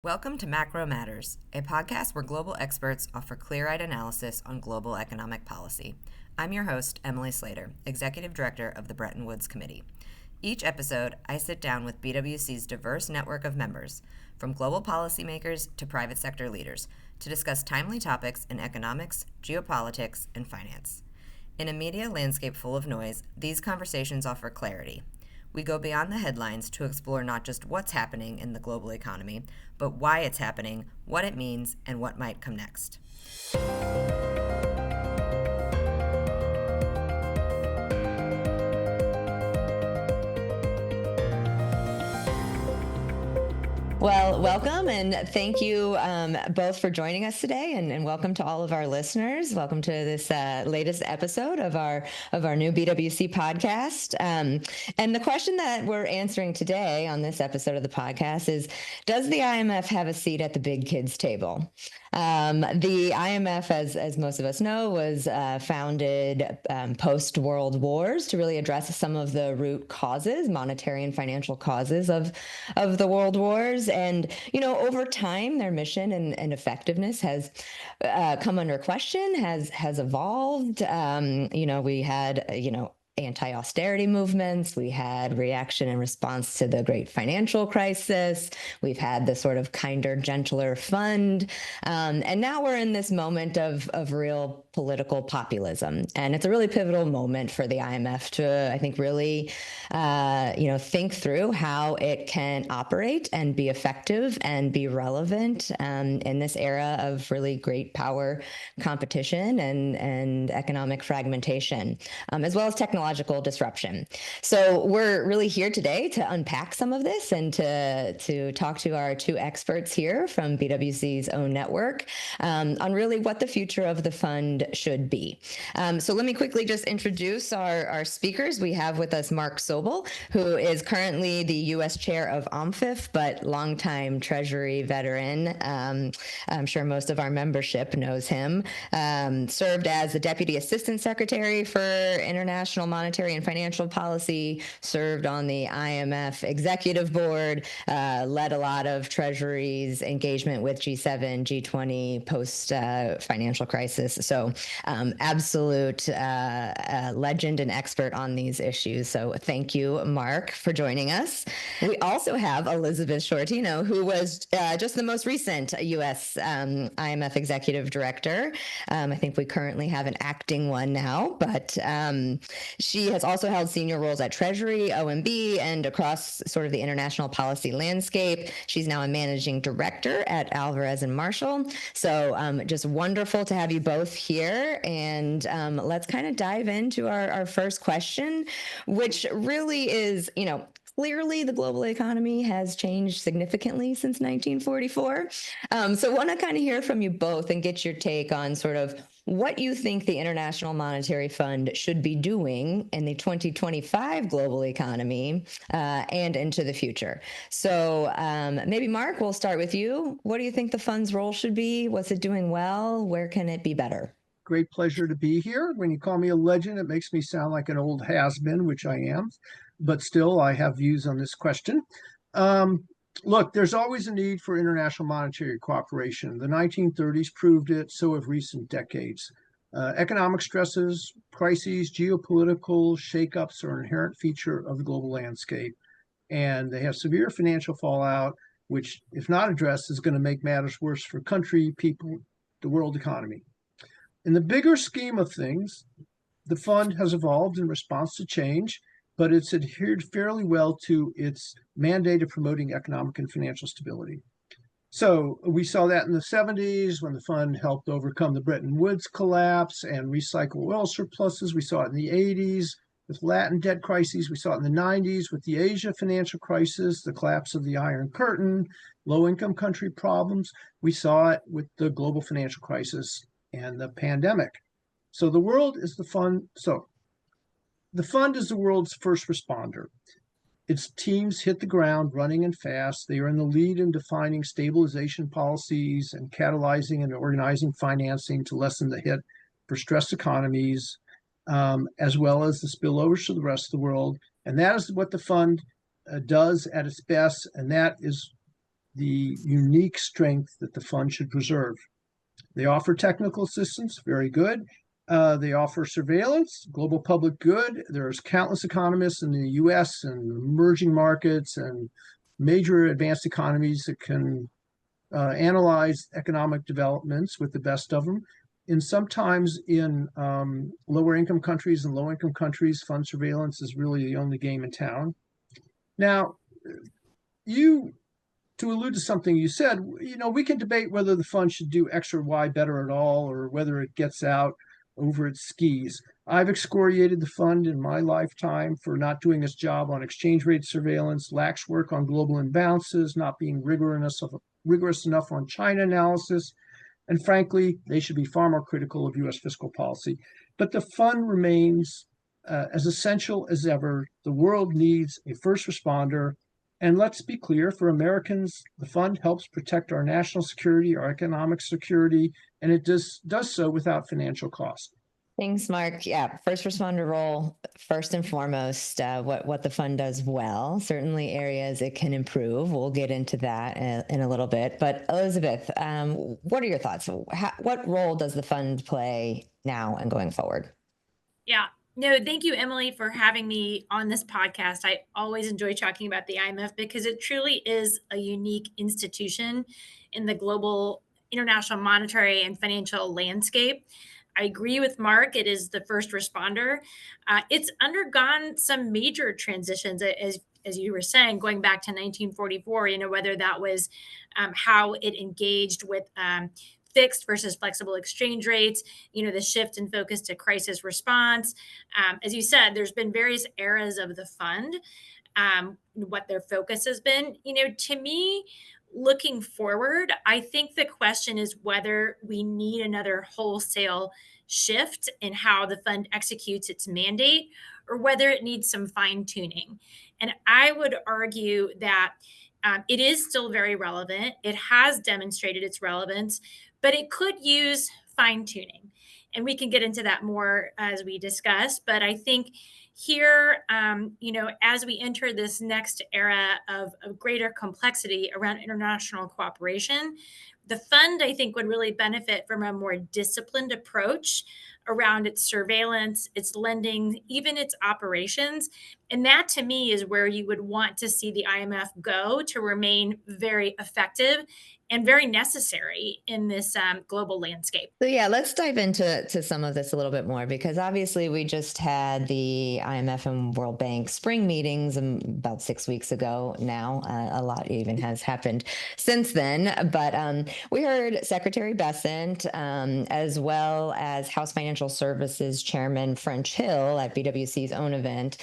Welcome to Macro Matters, a podcast where global experts offer clear-eyed analysis on global economic policy. I'm your host, Emily Slater, Executive Director of the Bretton Woods Committee. Each episode, I sit down with BWC's diverse network of members, from global policymakers to private sector leaders, to discuss timely topics in economics, geopolitics, and finance. In a media landscape full of noise, these conversations offer clarity. We go beyond the headlines to explore not just what's happening in the global economy, but why it's happening, what it means, and what might come next. Well, welcome and thank you both for joining us today, and welcome to all of our listeners. Welcome to this latest episode of our new BWC podcast. And the question that we're answering today on this episode of the podcast is, does the IMF have a seat at the big kids table? The IMF, as most of us know, was founded post-World Wars to really address some of the root causes, monetary and financial causes of the World Wars. And, over time, their mission and effectiveness has come under question, has evolved. We had, anti-austerity movements. We had reaction and response to the great financial crisis. We've had the sort of kinder, gentler fund. And now we're in this moment of real political populism. And it's a really pivotal moment for the IMF to, I think, really, think through how it can operate and be effective and be relevant in this era of really great power competition and economic fragmentation, as well as technological disruption. So we're really here today to unpack some of this and to talk to our two experts here from BWC's own network on really what the future of the fund should be. So let me quickly just introduce our speakers. We have with us Mark Sobel, who is currently the U.S. chair of OMFIF, but longtime Treasury veteran. I'm sure most of our membership knows him. Served as the Deputy Assistant Secretary for International Monetary and Financial Policy, served on the IMF Executive Board, led a lot of Treasury's engagement with G7, G20 post-financial crisis. So absolute legend and expert on these issues. So thank you, Mark, for joining us. We also have Elizabeth Shortino, who was just the most recent U.S. IMF Executive Director. I think we currently have an acting one now, but she has also held senior roles at Treasury, OMB, and across sort of the international policy landscape. She's now a managing director at Alvarez and Marsal. So just wonderful to have you both here. And let's kind of dive into our first question, which really is, clearly, the global economy has changed significantly since 1944. So I want to kind of hear from you both and get your take on sort of what you think the International Monetary Fund should be doing in the 2025 global economy and into the future. So maybe, Mark, we'll start with you. What do you think the fund's role should be? What's it doing well? Where can it be better? Great pleasure to be here. When you call me a legend, it makes me sound like an old has-been, which I am, but still I have views on this question. Look, there's always a need for international monetary cooperation. The 1930s proved it, so have recent decades. Economic stresses, crises, geopolitical shakeups are an inherent feature of the global landscape, and they have severe financial fallout, which, if not addressed, is going to make matters worse for country, people, the world economy. In the bigger scheme of things, the fund has evolved in response to change, but it's adhered fairly well to its mandate of promoting economic and financial stability. So we saw that in the 70s when the fund helped overcome the Bretton Woods collapse and recycle oil surpluses. We saw it in the 80s with Latin debt crises. We saw it in the 90s with the Asia financial crisis, the collapse of the Iron Curtain, low-income country problems. We saw it with the global financial crisis and the pandemic. So the world is the fund. So the fund is the world's first responder. Its teams hit the ground running and fast. They are in the lead in defining stabilization policies and catalyzing and organizing financing to lessen the hit for stressed economies, as well as the spillovers to the rest of the world. And that is what the fund does at its best. And that is the unique strength that the fund should preserve. They offer technical assistance, very good. They offer surveillance, global public good. There's countless economists in the US and emerging markets and major advanced economies that can analyze economic developments with the best of them. And sometimes in lower income countries and low income countries, fund surveillance is really the only game in town. Now, you to allude to something you said, we can debate whether the fund should do X or Y better at all, or whether it gets out over its skis. I've excoriated the fund in my lifetime for not doing its job on exchange rate surveillance, lax work on global imbalances, not being rigorous enough on China analysis, and frankly, they should be far more critical of U.S. fiscal policy. But the fund remains as essential as ever. The world needs a first responder. And let's be clear, for Americans, the fund helps protect our national security, our economic security, and it does so without financial cost. Thanks, Mark. Yeah, first responder role, first and foremost, what the fund does well, certainly areas it can improve. We'll get into that in a little bit. But Elizabeth, what are your thoughts? What role does the fund play now and going forward? Yeah. No, thank you, Emily, for having me on this podcast. I always enjoy talking about the IMF because it truly is a unique institution in the global international monetary and financial landscape. I agree with Mark. It is the first responder. It's undergone some major transitions, as you were saying, going back to 1944. Whether that was how it engaged with fixed versus flexible exchange rates, the shift in focus to crisis response. As you said, there's been various eras of the fund, what their focus has been. To me, looking forward, I think the question is whether we need another wholesale shift in how the fund executes its mandate or whether it needs some fine tuning. And I would argue that it is still very relevant. It has demonstrated its relevance, but it could use fine tuning. And we can get into that more as we discuss. But I think here, as we enter this next era of greater complexity around international cooperation, the fund, I think, would really benefit from a more disciplined approach around its surveillance, its lending, even its operations. And that, to me, is where you would want to see the IMF go to remain very effective and very necessary in this global landscape. So yeah, let's dive into some of this a little bit more, because obviously we just had the IMF and World Bank spring meetings about 6 weeks ago now. A lot even has happened since then, but we heard Secretary Bessent as well as House Financial Services Chairman French Hill at BWC's own event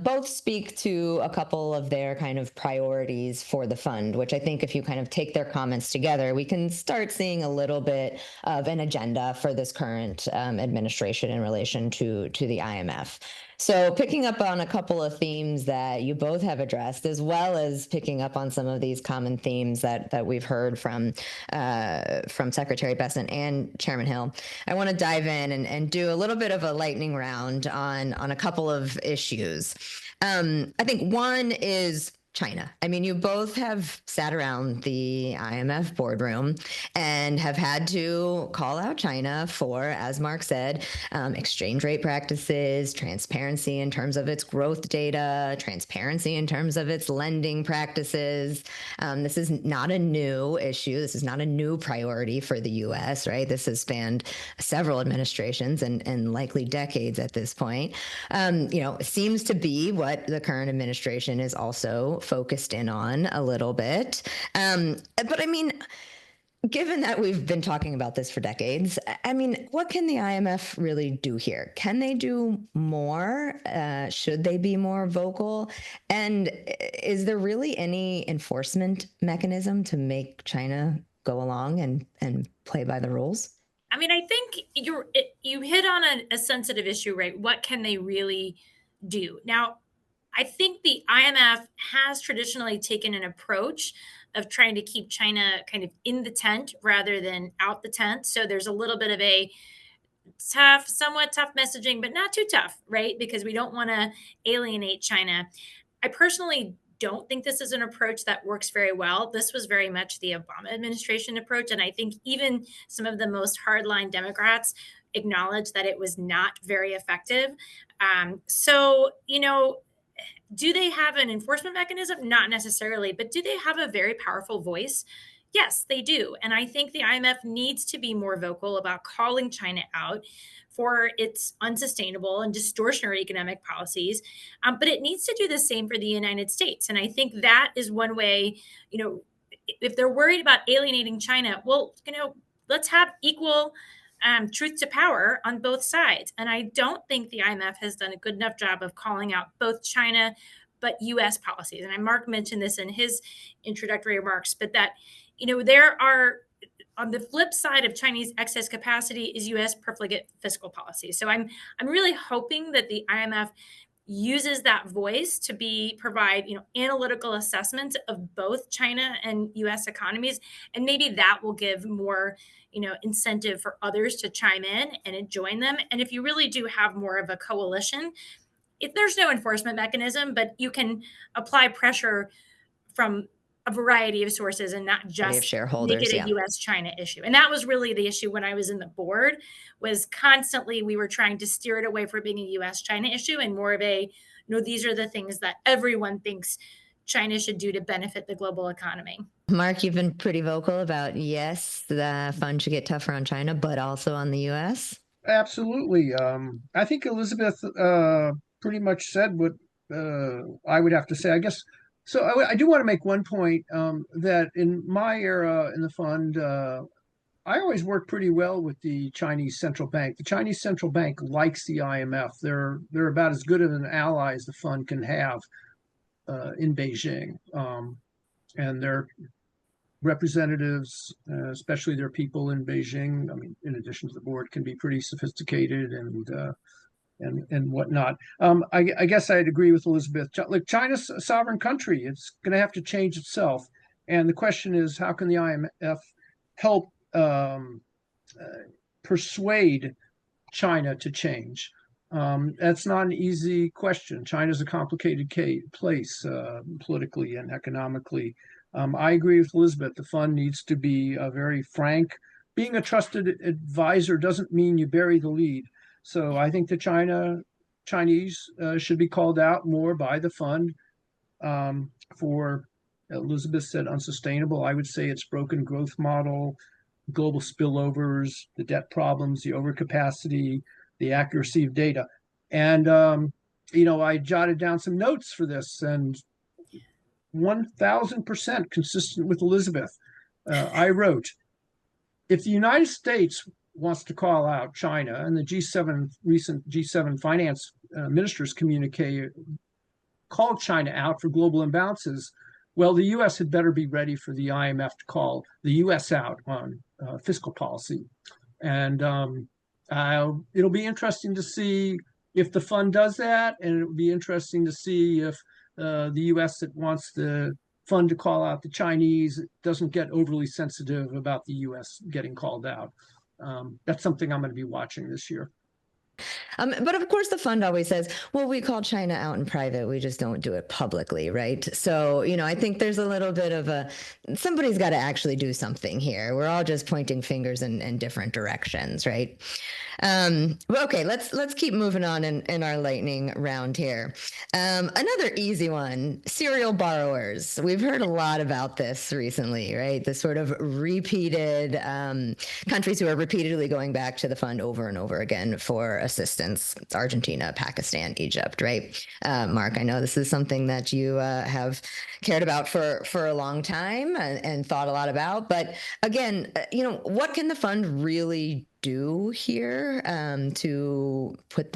both speak to a couple of their kind of priorities for the fund, which I think if you kind of take their comments together, we can start seeing a little bit of an agenda for this current administration in relation to the IMF. So picking up on a couple of themes that you both have addressed, as well as picking up on some of these common themes that we've heard from Secretary Bessent and Chairman Hill, I want to dive in and do a little bit of a lightning round on a couple of issues. I think one is China. I mean, you both have sat around the IMF boardroom and have had to call out China for, as Mark said, exchange rate practices, transparency in terms of its growth data, transparency in terms of its lending practices. This is not a new issue. This is not a new priority for the U.S., right? This has spanned several administrations and likely decades at this point. It seems to be what the current administration is also focused in on a little bit. But I mean, given that we've been talking about this for decades, I mean, what can the IMF really do here? Can they do more? Should they be more vocal? And is there really any enforcement mechanism to make China go along and play by the rules? I mean, I think you hit on a sensitive issue, right? What can they really do? Now, I think the IMF has traditionally taken an approach of trying to keep China kind of in the tent rather than out the tent. So there's a little bit of a somewhat tough messaging, but not too tough, right? Because we don't want to alienate China. I personally don't think this is an approach that works very well. This was very much the Obama administration approach. And I think even some of the most hardline Democrats acknowledged that it was not very effective. So, do they have an enforcement mechanism? Not necessarily, but do they have a very powerful voice? Yes, they do. And I think the IMF needs to be more vocal about calling China out for its unsustainable and distortionary economic policies. But it needs to do the same for the United States. And I think that is one way, if they're worried about alienating China, well, let's have equal truth to power on both sides. And I don't think the IMF has done a good enough job of calling out both China but U.S. policies. And Mark mentioned this in his introductory remarks, but that, there are, on the flip side of Chinese excess capacity is U.S. profligate fiscal policy. So I'm really hoping that the IMF uses that voice to provide analytical assessments of both China and U.S. economies, and maybe that will give more incentive for others to chime in and join them. And if you really do have more of a coalition, if there's no enforcement mechanism, but you can apply pressure from a variety of sources and not just shareholders, make it a U.S.-China issue. And that was really the issue when I was in the board, was constantly we were trying to steer it away from being a U.S.-China issue and more of these are the things that everyone thinks China should do to benefit the global economy. Mark, you've been pretty vocal about, yes, the fund should get tougher on China, but also on the U.S. Absolutely. I think Elizabeth pretty much said what I would have to say, I guess. So I do want to make one point that in my era in the fund, I always worked pretty well with the Chinese central bank. The Chinese central bank likes the IMF. They're about as good of an ally as the fund can have in Beijing. And their representatives, especially their people in Beijing, I mean, in addition to the board, can be pretty sophisticated and whatnot. I guess I'd agree with Elizabeth. Like, China's a sovereign country. It's going to have to change itself. And the question is, how can the IMF help persuade China to change? That's not an easy question. China's a complicated place politically and economically. I agree with Elizabeth. The fund needs to be very frank. Being a trusted advisor doesn't mean you bury the lead. So I think the Chinese should be called out more by the fund for, Elizabeth said, unsustainable. I would say it's broken growth model, global spillovers, the debt problems, the overcapacity, the accuracy of data. And, I jotted down some notes for this, and 1,000% consistent with Elizabeth. I wrote, if the United States wants to call out China, and the recent G7 finance ministers communique called China out for global imbalances, well, the U.S. had better be ready for the IMF to call the U.S. out on fiscal policy. And it'll be interesting to see if the fund does that, and it'll be interesting to see if the U.S. that wants the fund to call out the Chinese doesn't get overly sensitive about the U.S. getting called out. That's something I'm going to be watching this year. But of course, the fund always says, well, we call China out in private. We just don't do it publicly, right? So, I think there's a little bit of somebody's got to actually do something here. We're all just pointing fingers in different directions, right? Okay, let's keep moving on in our lightning round here. Another easy one, serial borrowers. We've heard a lot about this recently, right? The sort of repeated countries who are repeatedly going back to the fund over and over again for assistance: Argentina, Pakistan, Egypt, right? Mark, I know this is something that you have cared about for a long time and thought a lot about. But again, what can the fund really do here to put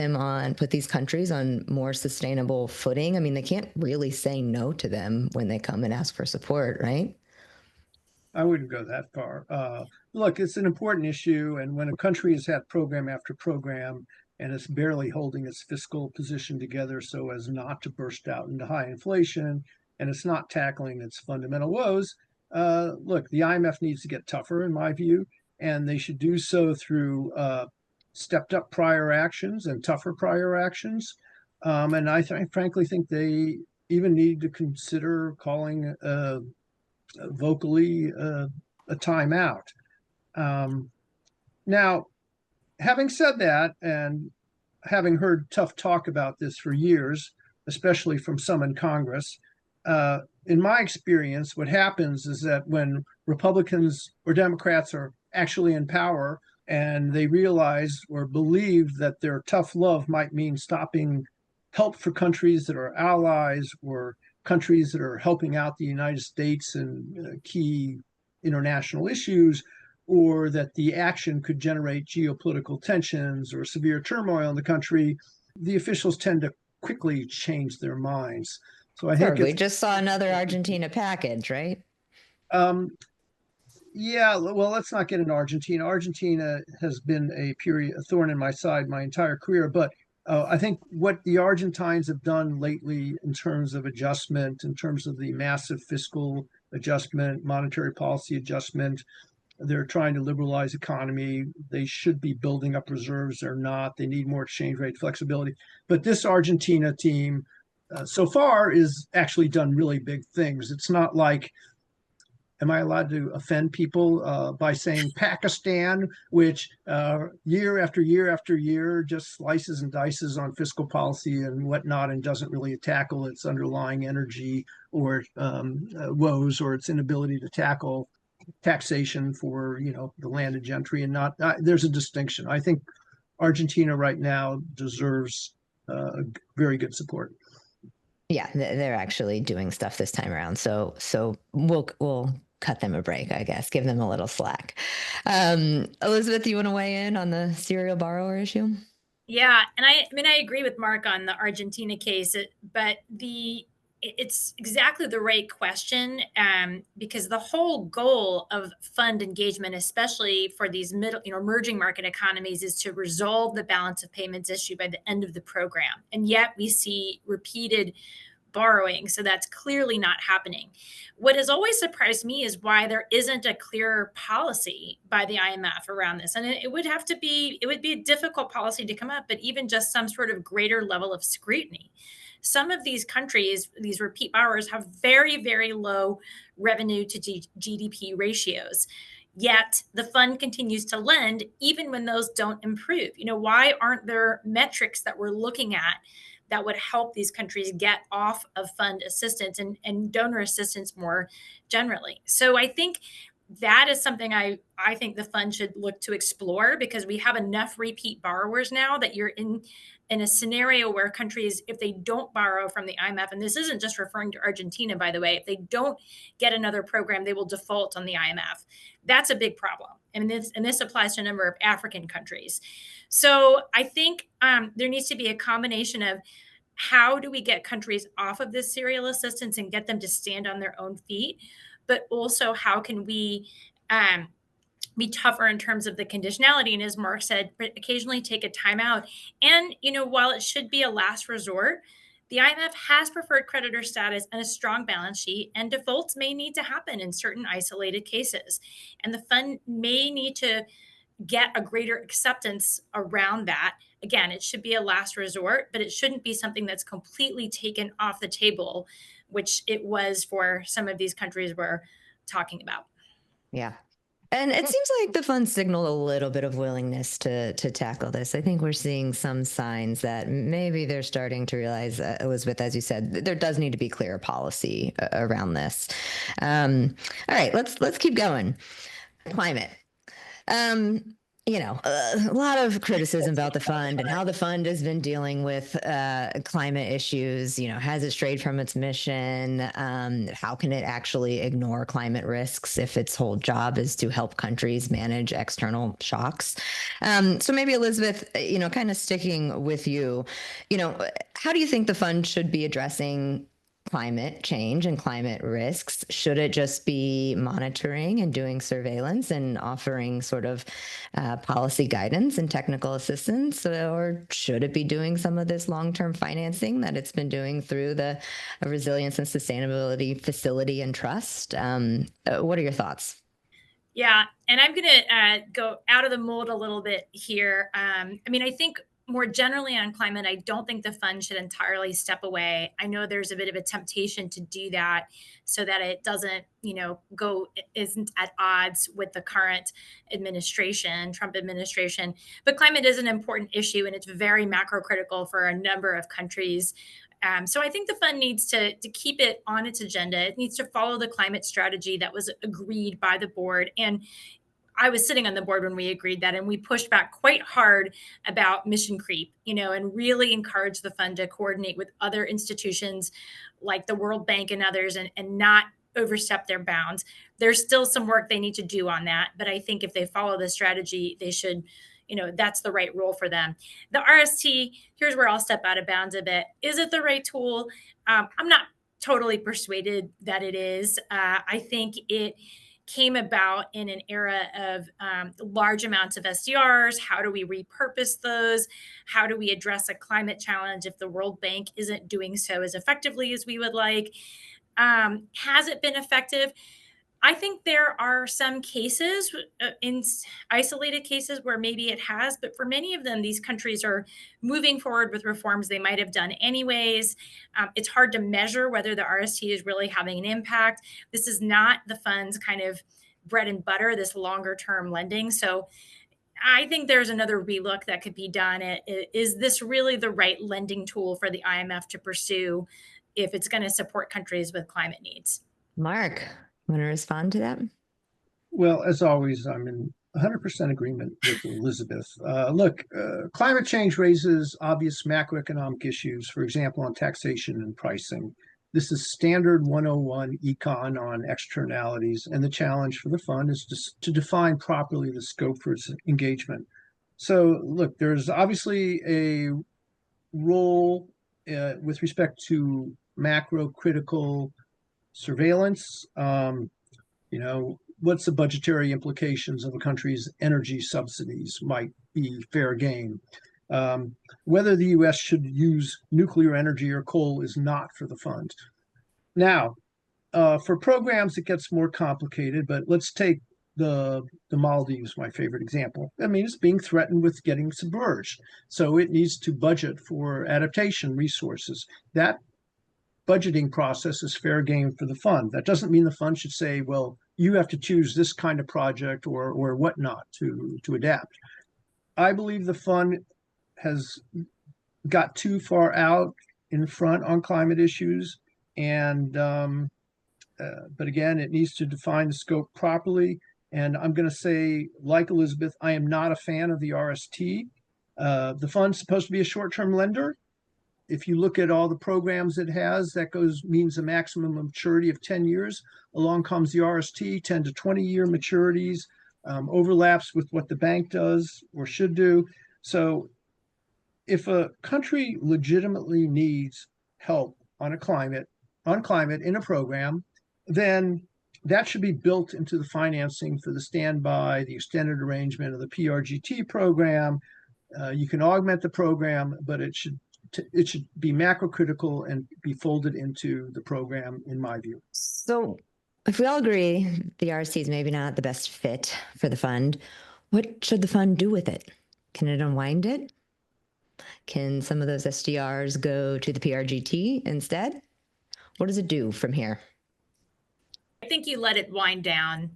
these countries on more sustainable footing? I mean, they can't really say no to them when they come and ask for support, right? I wouldn't go that far. Look, it's an important issue. And when a country has had program after program and it's barely holding its fiscal position together so as not to burst out into high inflation, and it's not tackling its fundamental woes, look, the IMF needs to get tougher, in my view, and they should do so through stepped up prior actions and tougher prior actions. And I frankly think they even need to consider calling vocally a timeout. Now, having said that, and having heard tough talk about this for years, especially from some in Congress, in my experience, what happens is that when Republicans or Democrats are actually in power and they realize or believe that their tough love might mean stopping help for countries that are allies or countries that are helping out the United States in key international issues, or that the action could generate geopolitical tensions or severe turmoil in the country, the officials tend to quickly change their minds. So I Sure, think we it's just saw another Argentina package, right? um, yeah, well, let's not get into Argentina. Argentina has been a thorn in my side my entire career. But I think what the Argentines have done lately in terms of adjustment, in terms of the massive fiscal adjustment, monetary policy adjustment, they're trying to liberalize economy. They should be building up reserves. They're not. They need more exchange rate flexibility. But this Argentina team so far is actually done really big things. It's not like, am I allowed to offend people by saying Pakistan, which year after year after year just slices and dices on fiscal policy and whatnot and doesn't really tackle its underlying energy or woes or its inability to tackle taxation for the landed gentry and not there's a distinction. I think Argentina right now deserves very good support. Yeah, they're actually doing stuff this time around. So we'll cut them a break, I guess, give them a little slack. Elizabeth, you want to weigh in on the serial borrower issue? Yeah, and I mean, I agree with Mark on the Argentina case, but it's exactly the right question, because the whole goal of fund engagement, especially for these emerging market economies, is to resolve the balance of payments issue by the end of the program. And yet we see repeated borrowing. So that's clearly not happening. What has always surprised me is why there isn't a clear policy by the IMF around this. And it would be a difficult policy to come up, but even just some sort of greater level of scrutiny. Some of these countries, these repeat borrowers, have very, very low revenue to GDP ratios. Yet the fund continues to lend even when those don't improve. Why aren't there metrics that we're looking at that would help these countries get off of fund assistance and donor assistance more generally? So I think that is something I think the fund should look to explore, because we have enough repeat borrowers now that you're in a scenario where countries, if they don't borrow from the IMF, and this isn't just referring to Argentina, by the way, if they don't get another program, they will default on the IMF. That's a big problem. And this applies to a number of African countries. So I think there needs to be a combination of how do we get countries off of this serial assistance and get them to stand on their own feet, but also how can we be tougher in terms of the conditionality, and as Mark said, occasionally take a timeout. And while it should be a last resort, the IMF has preferred creditor status and a strong balance sheet, and defaults may need to happen in certain isolated cases. And the fund may need to get a greater acceptance around that. Again, it should be a last resort, but it shouldn't be something that's completely taken off the table, which it was for some of these countries we're talking about. Yeah. And it seems like the fund signaled a little bit of willingness to tackle this. I think we're seeing some signs that maybe they're starting to realize, Elizabeth, as you said, there does need to be clear policy around this. All right, let's keep going. Climate. A lot of criticism about the fund and how the fund has been dealing with climate issues. Has it strayed from its mission? How can it actually ignore climate risks if its whole job is to help countries manage external shocks? So maybe Elizabeth, kind of sticking with you, how do you think the fund should be addressing climate change and climate risks? Should it just be monitoring and doing surveillance and offering sort of policy guidance and technical assistance, or should it be doing some of this long-term financing that it's been doing through the Resilience and Sustainability Facility and Trust? What are your thoughts? Yeah, and I'm going to go out of the mold a little bit here. I think more generally on climate, I don't think the fund should entirely step away. I know there's a bit of a temptation to do that so that it doesn't, isn't at odds with the current administration, Trump administration. But climate is an important issue and it's very macro critical for a number of countries. So I think the fund needs to keep it on its agenda. It needs to follow the climate strategy that was agreed by the board. And I was sitting on the board when we agreed that, and we pushed back quite hard about mission creep, and really encouraged the fund to coordinate with other institutions like the World Bank and others and not overstep their bounds. There's still some work they need to do on that. But I think if they follow the strategy, they should, that's the right role for them. The RST, here's where I'll step out of bounds a bit. Is it the right tool? I'm not totally persuaded that it is. I think it came about in an era of large amounts of SDRs. How do we repurpose those? How do we address a climate challenge if the World Bank isn't doing so as effectively as we would like? Has it been effective? I think there are some cases, in isolated cases, where maybe it has, but for many of them, these countries are moving forward with reforms they might have done anyways. It's hard to measure whether the RST is really having an impact. This is not the fund's kind of bread and butter, this longer term lending. So I think there's another relook that could be done. Is this really the right lending tool for the IMF to pursue if it's going to support countries with climate needs? Mark, want to respond to that? Well, as always, I'm in 100% agreement with Elizabeth. Look, climate change raises obvious macroeconomic issues, for example, on taxation and pricing. This is standard 101 econ on externalities, and the challenge for the fund is to define properly the scope for its engagement. So, look, there's obviously a role with respect to macro critical surveillance. What's the budgetary implications of a country's energy subsidies might be fair game. Whether the U.S. should use nuclear energy or coal is not for the fund. Now, for programs, it gets more complicated, but let's take the Maldives, my favorite example. I mean, it's being threatened with getting submerged, so it needs to budget for adaptation resources. That budgeting process is fair game for the fund. That doesn't mean the fund should say, well, you have to choose this kind of project or whatnot to adapt. I believe the fund has got too far out in front on climate issues, and but again, it needs to define the scope properly. And I'm going to say, like Elizabeth, I am not a fan of the RST. The fund's supposed to be a short-term lender. If you look at all the programs it has, that means a maximum maturity of 10 years. Along comes the RST, 10 to 20-year maturities, overlaps with what the bank does or should do. So if a country legitimately needs help on climate in a program, then that should be built into the financing for the standby, the extended arrangement of the PRGT program. You can augment the program, but it should be macro critical and be folded into the program, in my view. So if we all agree the RST is maybe not the best fit for the fund, what should the fund do with it? Can it unwind it? Can some of those SDRs go to the PRGT instead? What does it do from here? I think you let it wind down.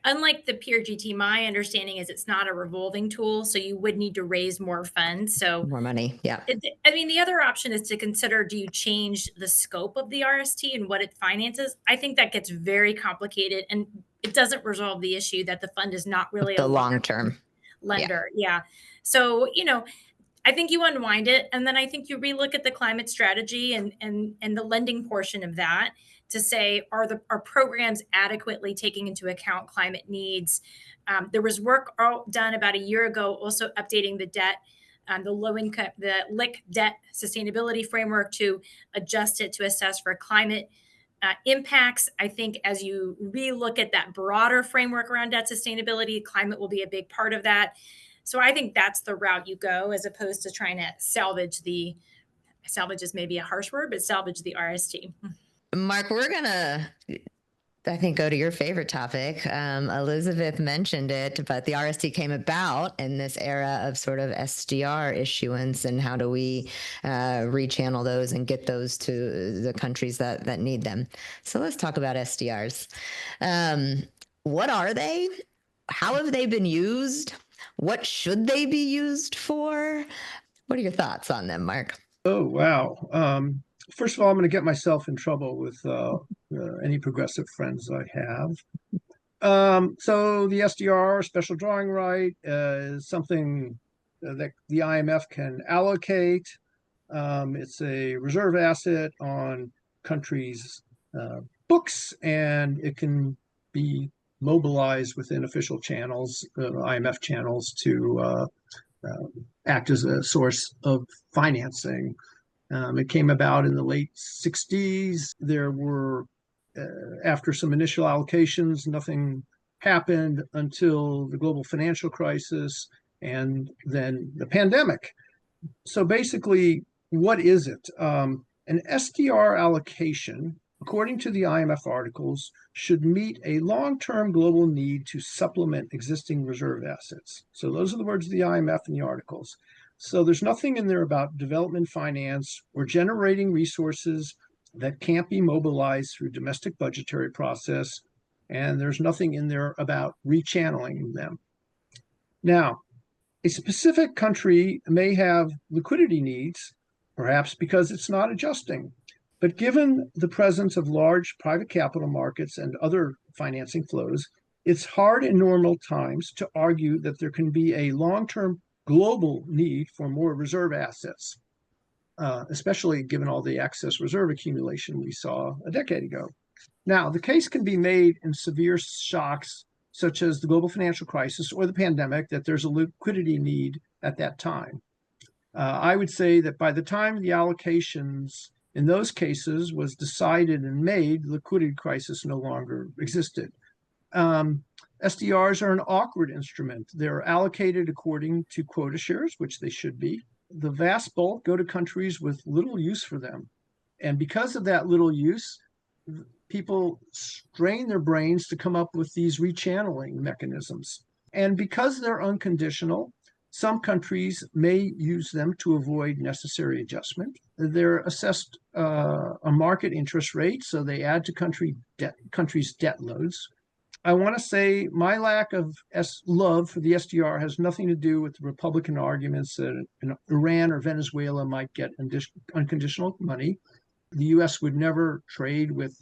Unlike the PRGT, my understanding is it's not a revolving tool, so you would need to raise more funds. So more money, yeah. The other option is to consider, do you change the scope of the RST and what it finances? I think that gets very complicated, and it doesn't resolve the issue that the fund is not really the long-term lender. Yeah. So, I think you unwind it, and then I think you relook at the climate strategy and the lending portion of that to say, are programs adequately taking into account climate needs? There was work done about a year ago, also updating the debt, the low income, the LIC debt sustainability framework to adjust it to assess for climate impacts. I think as you relook at that broader framework around debt sustainability, climate will be a big part of that. So I think that's the route you go, as opposed to trying to salvage is maybe a harsh word, but salvage the RST. Mark, we're going to I think, go to your favorite topic. Elizabeth mentioned it, but the RST came about in this era of sort of SDR issuance, and how do we rechannel those and get those to the countries that need them. So let's talk about SDRs. What are they? How have they been used? What should they be used for? What are your thoughts on them, Mark? Oh, wow. First of all, I'm going to get myself in trouble with any progressive friends I have. So the SDR, special drawing right, is something that the IMF can allocate. It's a reserve asset on countries' books, and it can be mobilized within official channels, IMF channels, to act as a source of financing. It came about in the late 60s. There were, after some initial allocations, nothing happened until the global financial crisis and then the pandemic. So basically, what is it? An SDR allocation, according to the IMF articles, should meet a long-term global need to supplement existing reserve assets. So those are the words of the IMF in the articles. So there's nothing in there about development finance or generating resources that can't be mobilized through domestic budgetary process. And there's nothing in there about rechanneling them. Now, a specific country may have liquidity needs, perhaps because it's not adjusting. But given the presence of large private capital markets and other financing flows, it's hard in normal times to argue that there can be a long-term global need for more reserve assets, especially given all the excess reserve accumulation we saw a decade ago. Now, the case can be made in severe shocks, such as the global financial crisis or the pandemic, that there's a liquidity need at that time. I would say that by the time the allocations in those cases was decided and made, the liquidity crisis no longer existed. SDRs are an awkward instrument. They're allocated according to quota shares, which they should be. The vast bulk go to countries with little use for them. And because of that little use, people strain their brains to come up with these rechanneling mechanisms. And because they're unconditional, some countries may use them to avoid necessary adjustment. They're assessed a market interest rate, so they add to countries' debt loads. I want to say my lack of love for the SDR has nothing to do with the Republican arguments that Iran or Venezuela might get unconditional money. The U.S. would never trade with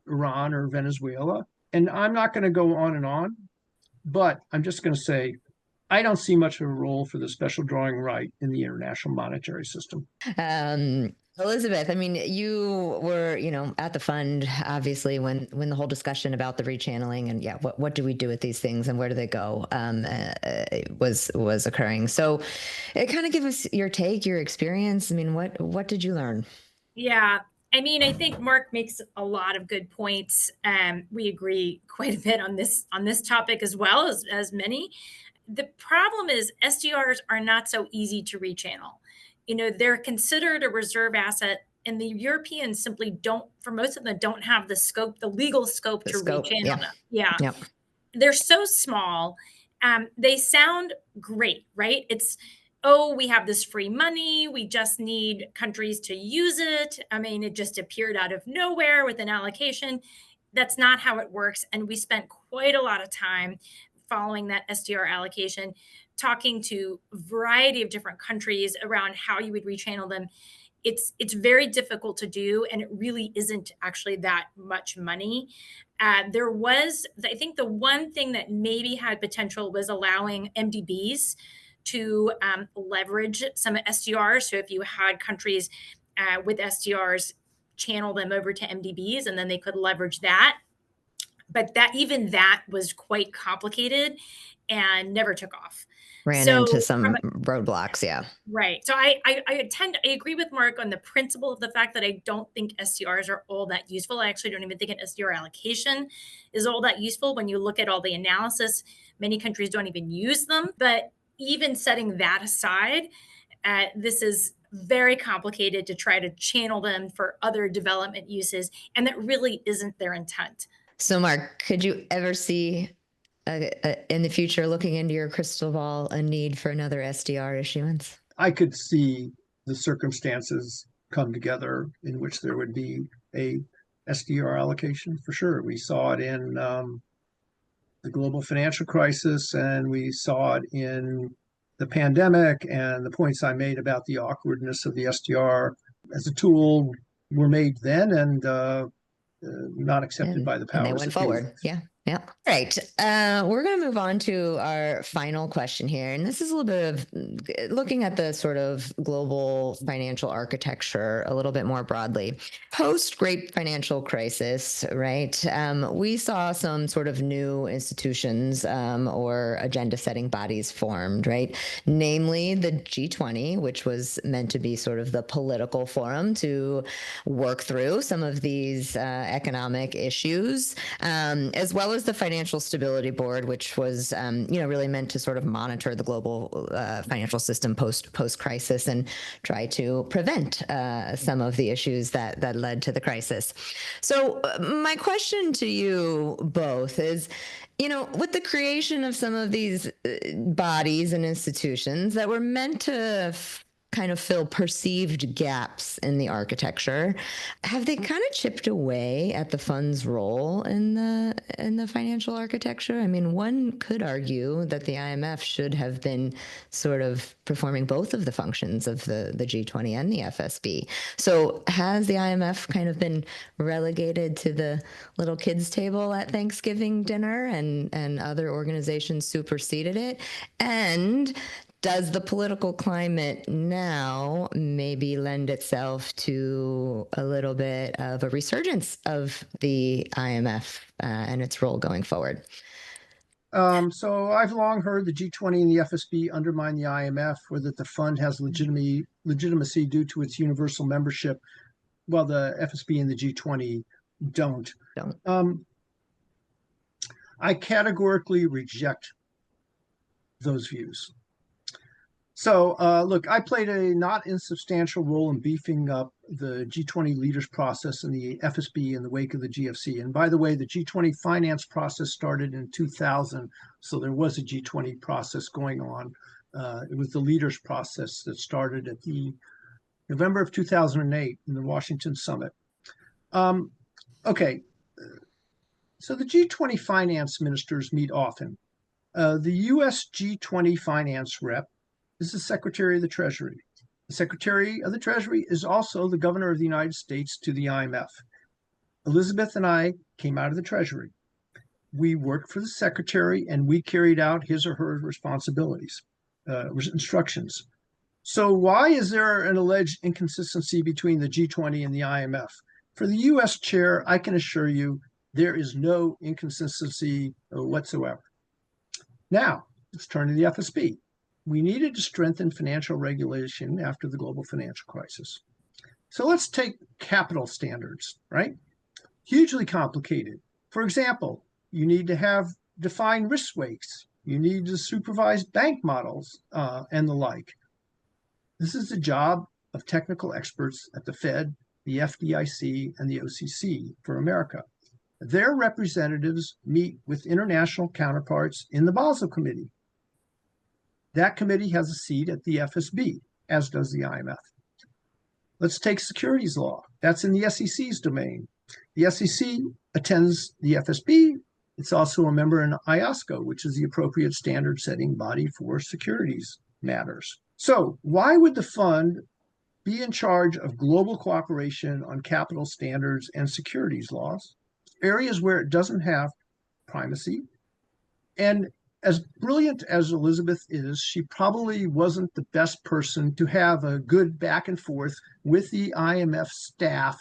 Iran or Venezuela. And I'm not going to go on, but I'm just going to say I don't see much of a role for the special drawing right in the international monetary system. Elizabeth, I mean, you were, at the fund, obviously, when the whole discussion about the rechanneling and what do we do with these things and where do they go was occurring. So kind of give us your take, your experience. I mean, what did you learn? Yeah. I mean, I think Mark makes a lot of good points. We agree quite a bit on this topic as well as many. The problem is SDRs are not so easy to rechannel. They're considered a reserve asset, and the Europeans simply don't, for most of them, don't have the legal scope to rechannel them. Yeah. Yep. They're so small. They sound great, right? It's, we have this free money. We just need countries to use it. I mean, it just appeared out of nowhere with an allocation. That's not how it works. And we spent quite a lot of time following that SDR allocation, talking to a variety of different countries around how you would rechannel them. It's very difficult to do, and it really isn't actually that much money. There was, I think the one thing that maybe had potential was allowing MDBs to leverage some SDRs. So if you had countries with SDRs, channel them over to MDBs, and then they could leverage that. But that was quite complicated and never took off. Ran into some roadblocks, yeah. Right. So I agree with Mark on the principle of the fact that I don't think SDRs are all that useful. I actually don't even think an SDR allocation is all that useful. When you look at all the analysis, many countries don't even use them. But even setting that aside, this is very complicated to try to channel them for other development uses, and that really isn't their intent. So, Mark, could you ever see in the future, looking into your crystal ball, a need for another SDR issuance? I could see the circumstances come together in which there would be a SDR allocation for sure. We saw it in the global financial crisis, and we saw it in the pandemic, and the points I made about the awkwardness of the SDR as a tool were made then and not accepted by the powers and they went forward. Yeah. Yeah. All right. We're going to move on to our final question here. And this is a little bit of looking at the sort of global financial architecture a little bit more broadly. Post Great Financial Crisis, right? We saw some sort of new institutions or agenda setting bodies formed, right? Namely the G20, which was meant to be sort of the political forum to work through some of these economic issues, as well as the Financial Stability Board, which was, really meant to sort of monitor the global financial system post-crisis and try to prevent some of the issues that led to the crisis. So my question to you both is, with the creation of some of these bodies and institutions that were meant to kind of fill perceived gaps in the architecture, have they kind of chipped away at the fund's role in the financial architecture? I mean, one could argue that the IMF should have been sort of performing both of the functions of the G20 and the FSB. So has the IMF kind of been relegated to the little kids table at Thanksgiving dinner, and other organizations superseded it? And does the political climate now maybe lend itself to a little bit of a resurgence of the IMF and its role going forward? So I've long heard the G20 and the FSB undermine the IMF, or that the fund has legitimacy due to its universal membership, while the FSB and the G20 don't. I categorically reject those views. So, look, I played a not insubstantial role in beefing up the G20 leaders process and the FSB in the wake of the GFC. And by the way, the G20 finance process started in 2000, so there was a G20 process going on. It was the leaders process that started at the November of 2008 in the Washington summit. Okay, so the G20 finance ministers meet often. The US G20 finance rep is the Secretary of the Treasury. The Secretary of the Treasury is also the Governor of the United States to the IMF. Elizabeth and I came out of the Treasury. We worked for the Secretary, and we carried out his or her responsibilities, instructions. So why is there an alleged inconsistency between the G20 and the IMF? For the US chair, I can assure you there is no inconsistency whatsoever. Now, let's turn to the FSB. We needed to strengthen financial regulation after the global financial crisis. So let's take capital standards, right? Hugely complicated. For example, you need to have defined risk weights. You need to supervise bank models and the like. This is the job of technical experts at the Fed, the FDIC, and the OCC for America. Their representatives meet with international counterparts in the Basel Committee. That committee has a seat at the FSB, as does the IMF. Let's take securities law. That's in the SEC's domain. The SEC attends the FSB. It's also a member in IOSCO, which is the appropriate standard-setting body for securities matters. So why would the fund be in charge of global cooperation on capital standards and securities laws, areas where it doesn't have primacy? And as brilliant as Elizabeth is, she probably wasn't the best person to have a good back and forth with the IMF staff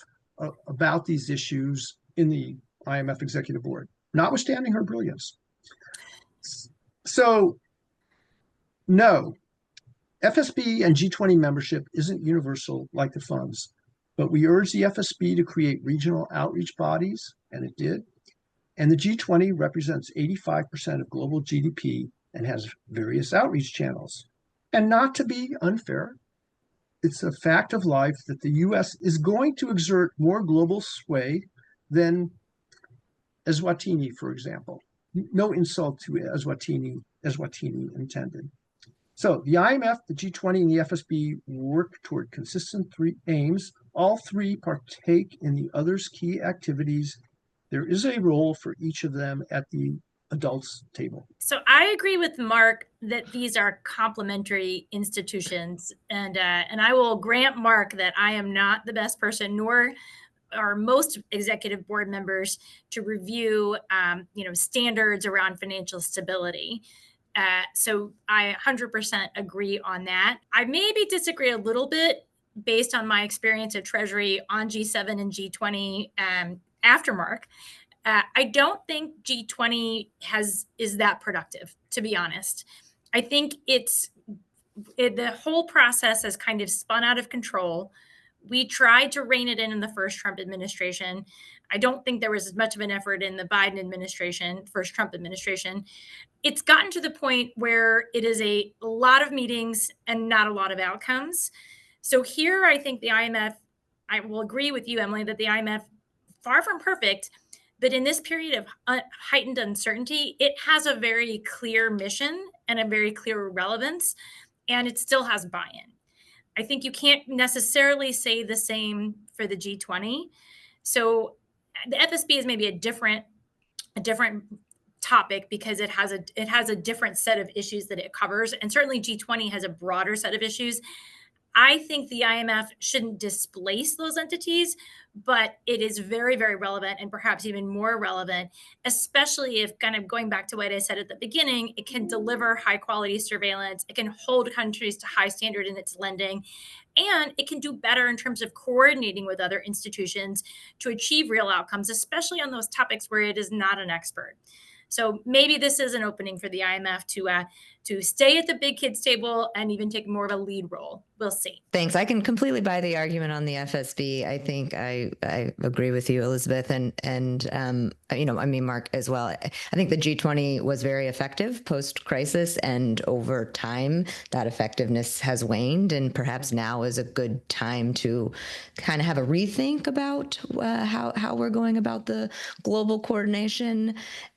about these issues in the IMF Executive Board, notwithstanding her brilliance. So, no, FSB and G20 membership isn't universal like the funds, but we urge the FSB to create regional outreach bodies, and it did. And the G20 represents 85% of global GDP and has various outreach channels. And not to be unfair, it's a fact of life that the US is going to exert more global sway than Eswatini, for example. No insult to Eswatini intended. So the IMF, the G20, and the FSB work toward consistent three aims. All three partake in the other's key activities. There is a role for each of them at the adults table. So I agree with Mark that these are complementary institutions, and I will grant Mark that I am not the best person, nor are most executive board members, to review standards around financial stability. So I 100% agree on that. I maybe disagree a little bit based on my experience at Treasury on G7 and G20 after Mark. I don't think G20 is that productive, to be honest. I think the whole process has kind of spun out of control. We tried to rein it in the first Trump administration. I don't think there was as much of an effort in the Biden administration, first Trump administration. It's gotten to the point where it is a lot of meetings and not a lot of outcomes. So here, I think the IMF, I will agree with you, Emily, that the IMF, far from perfect, but in this period of heightened uncertainty, it has a very clear mission and a very clear relevance, and it still has buy-in. I think you can't necessarily say the same for the G20. So the FSB is maybe a different topic because it has a different set of issues that it covers, and certainly G20 has a broader set of issues. I think the IMF shouldn't displace those entities, but it is very, very relevant, and perhaps even more relevant, especially if, kind of going back to what I said at the beginning, it can deliver high quality surveillance, it can hold countries to high standard in its lending, and it can do better in terms of coordinating with other institutions to achieve real outcomes, especially on those topics where it is not an expert. So maybe this is an opening for the IMF to stay at the big kids table and even take more of a lead role. We'll see. Thanks. I can completely buy the argument on the FSB. I think I agree with you, Elizabeth, and Mark as well. I think the G20 was very effective post-crisis, and over time that effectiveness has waned, and perhaps now is a good time to kind of have a rethink about how we're going about the global coordination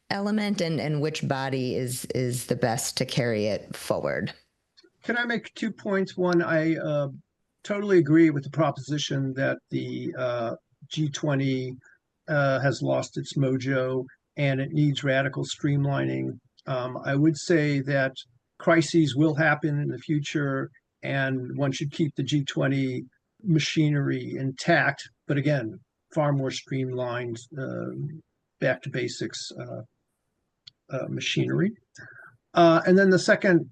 element and which body is the best to carry it forward. Can I make 2 points? One, I totally agree with the proposition that the G20 has lost its mojo and it needs radical streamlining. I would say that crises will happen in the future and one should keep the G20 machinery intact, but again, far more streamlined, back to basics machinery. And then the second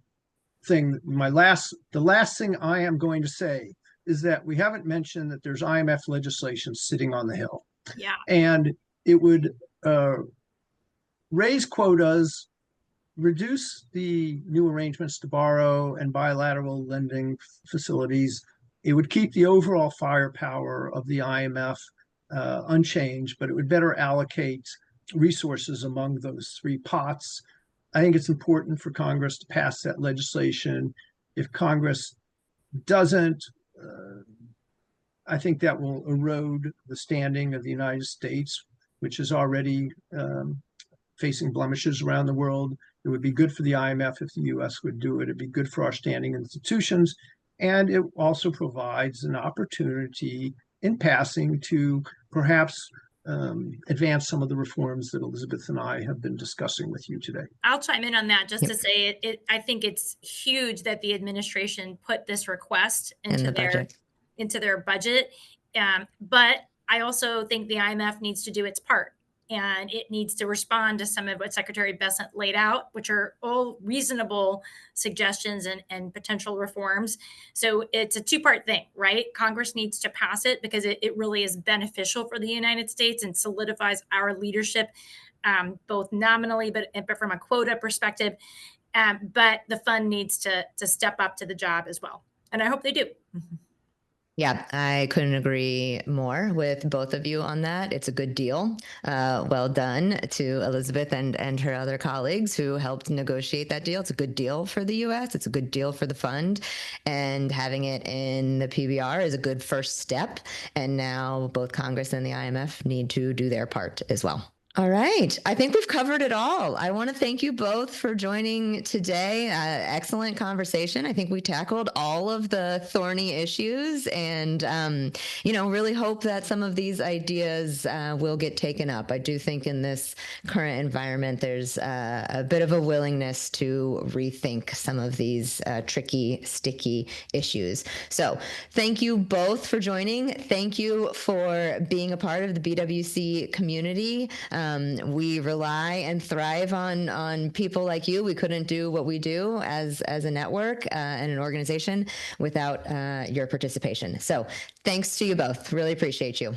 thing, the last thing I am going to say is that we haven't mentioned that there's IMF legislation sitting on the Hill. Yeah. And it would raise quotas, reduce the new arrangements to borrow and bilateral lending facilities. It would keep the overall firepower of the IMF unchanged, but it would better allocate resources among those three pots. I think it's important for Congress to pass that legislation. If Congress doesn't, I think that will erode the standing of the United States, which is already facing blemishes around the world. It would be good for the IMF if the U.S. would do it. It'd be good for our standing institutions. And it also provides an opportunity in passing to perhaps advance some of the reforms that Elizabeth and I have been discussing with you today. I'll chime in on that just to say I think it's huge that the administration put this request into their budget. But I also think the IMF needs to do its part, and it needs to respond to some of what Secretary Bessent laid out, which are all reasonable suggestions and potential reforms. So it's a two-part thing, right? Congress needs to pass it because it really is beneficial for the United States and solidifies our leadership, both nominally, but from a quota perspective. But the fund needs to step up to the job as well. And I hope they do. Yeah, I couldn't agree more with both of you on that. It's a good deal. Well done to Elizabeth and her other colleagues who helped negotiate that deal. It's a good deal for the U.S. It's a good deal for the fund. And having it in the PBR is a good first step. And now both Congress and the IMF need to do their part as well. All right. I think we've covered it all. I want to thank you both for joining today. Excellent conversation. I think we tackled all of the thorny issues and, really hope that some of these ideas will get taken up. I do think in this current environment, there's a bit of a willingness to rethink some of these tricky, sticky issues. So thank you both for joining. Thank you for being a part of the BWC community. We rely and thrive on people like you. We couldn't do what we do as a network and an organization without your participation. So thanks to you both. Really appreciate you.